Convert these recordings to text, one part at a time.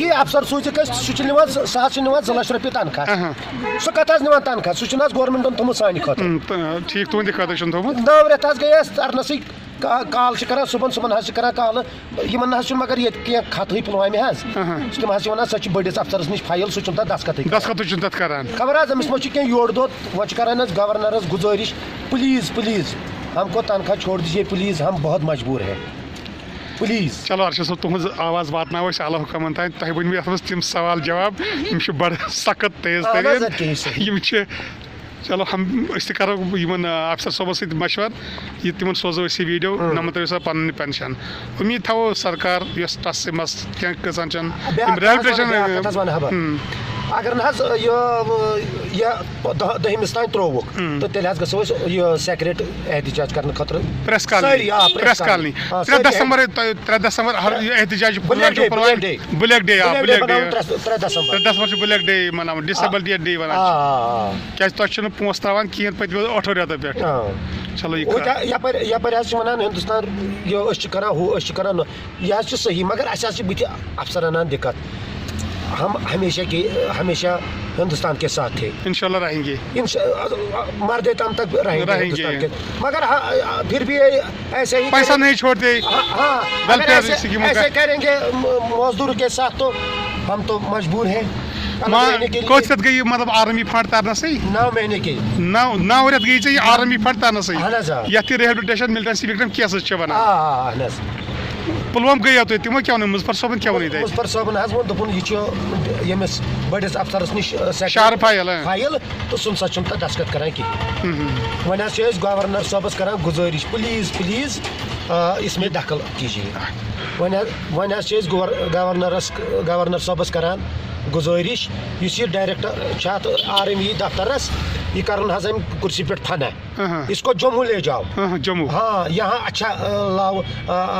یہ افسر سوزک سہ نوان 2 لچھ رۄپیہِ تنخواہ سہ کت نوان تنخواہ سہ گورمنٹن تھومت سانہِ خٲطرٕ ٹھیک تہندِ خٲطرٕ چھُنہٕ تھومت 9 رٮ۪تھ حظ گٔے اَسہِ ترنسٕے کال کران صبحن حظ کران کال یِمن حظ چھُنہٕ مگر ییٚتہِ کینٛہہ خطٕے پُلوامہِ حظ تِم حظ چھِ ونان سۄ چھِ بٔڑِس افسرس نِش فایل سُہ چھُنہٕ تتھ دسخطٕے چھُنہٕ تتھ کران خبر حظ أمِس ما چھُ کینٛہہ یورٕ دۄد وۄنۍ چھِ کران حظ گورنرس گُزٲرِش پلیٖز ہم کو تنخواہ چھوڑ دیجیے پلیٖز ہم بہت مجبوٗر ہے پلیٖز. چلو ارشد صٲب تُہنٛز آواز واتناو أسۍ اعلیٰ حُکامن تانۍ تۄہہِ ؤنِو یتھ منٛز تِم سوال جواب یِم چھِ بڑٕ سخت تیز تریٖن یِم چھِ چلو أسۍ تہِ کرو یِمن افسر صٲبس سۭتۍ مشور یہِ تِمن سوزو أسۍ یہِ ویٖڈیو نمتٲیِو سا پنٕنۍ پینشن اُمید تھاوو سرکار یۄس ٹس منٛز کینٛہہ کۭژن چھن اگر نہ حظ یہ 10 تام ترووُکھ تہٕ تیٚلہِ حظ گژھو أسۍ یہِ سیکریٹ احتجاج کرنہٕ خٲطرٕ پریس کالنی 3 دسمبر احتجاج بلیک ڈے 3 دسمبر چھُ بلیک ڈے مناوان ڈسیبلٹی ڈے ونان کیازِ تۄہہِ چھُنہٕ پونٛسہٕ تراوان کِہیٖنۍ پٔتمہِ 8 رٮ۪تو پٮ۪ٹھ چلو یپٲرۍ حظ چھِ ونان ہندوستان یہِ أسۍ چھِ کران ہُہ أسۍ چھِ کران یہِ حظ چھُ صحیح مگر اَسہِ حظ چھِ بٕتھِ افسر انان دِقت ہم ہمیشہ ہندوستان کے ساتھ تھے انشاءاللہ رہیں گے مردے دم تک رہیں گے ہندوستان کے مگر پھر بھی ایسے ہی پیسہ نہیں چھوڑتے ایسے کریں گے مزدور کے ساتھ تو ہم تو مجبور ہیں. کۭژ رٮ۪تھ گٔیہِ مطلب آرمی فنڈ ترنسٕے 9 مہینے کے 9 رٮ۪تھ گٔیہِ ژےٚ یہِ آرمی فنڈ ترنسٕے اہن حظ یتھ تہِ ریہبلٹیشن ملٹنسی وکٹم کیسز چھِ ونان اہن حظ پُلوام گٔیو تُہۍ تِمو کیٛاہ ووٚن مُظفر صٲبن کیٛاہ ووٚنُے تۄہہِ مُظفر صٲبن حظ ووٚن دوٚپُن یہِ چھُ ییٚمِس بٔڑِس افسرس نِش شہر فایل تہٕ سُہ نسا چھُنہٕ تتھ دسخت کران کِہیٖنۍ وۄنۍ حظ چھِ أسۍ گورنر صٲبس کران گُزٲرِش پلیٖز اس میں دخل کیجیے وۄنۍ حظ چھِ أسۍ گورنر صٲبس کران گُزٲرِش یُس یہِ ڈایریکٹر چھُ اتھ آرمی دفترس یہ کرن حظ امہِ کُرسی پٮ۪ٹھ فنا اس کو جموں لے جاؤ جموں ہاں یہاں اچھا لاؤ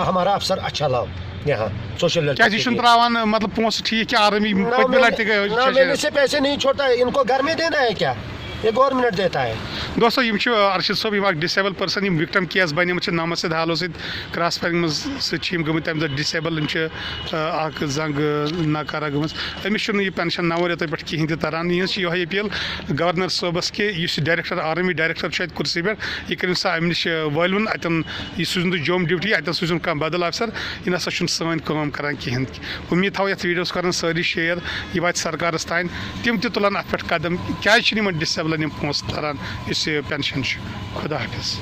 ہمارا افسر اچھا لاؤ یہاں سوشل کیازِ یہِ چھُنہٕ تراوان مطلب پونٛسہٕ ٹھیٖک کہِ آرمی پٔتمہِ لٹہِ تہِ گٔے میلنے سے پیسے نہیں چھوڑتا ہے ان کو گھر میں دینا ہے کیا یہ گورنمنٹ دیتا ہے. دوستو یِم چھِ ارشد صٲب یِم اکھ ڈِسیبل پٔرسن یِم وِکٹم کیس بنیمٕژ چھِ نامسد حالو سۭتۍ کراس فایرنگ منٛز سۭتۍ چھِ یِم گٔمٕتۍ تمہِ دۄہ ڈِسیبل یِم چھِ اکھ زنٛگ ناکارا گٔمٕژ أمِس چھُنہٕ یہِ پینشن 9 رٮ۪تو پٮ۪ٹھ کِہینۍ تہِ تران یِہٕنٛز چھِ یِہوے اپیٖل گورنر صٲبس کہِ یُس یہِ ڈایریکٹر آرمی ڈایریکٹر چھُ اتہِ کُرسی پٮ۪ٹھ یہِ کٔرِن سا امہِ نِش وٲلوُن اتٮ۪ن یہِ سوٗزِن تُہۍ جوم ڈیوٹی اتٮ۪ن سوٗزِن کانٛہہ بدل افسر یہِ نسا چھُنہٕ سٲنۍ کٲم کران کِہینۍ اُمید تھاوو یتھ ویٖڈیوس کرن سٲری شیر یہِ واتہِ سرکارس تانۍ تِم تہِ تُلن اتھ پٮ۪ٹھ قدم کیازِ چھِنہٕ یِمن ڈِسیبلن یِم پونٛسہٕ تران یُس یہِ پینشن چھُ. خدا حافظ.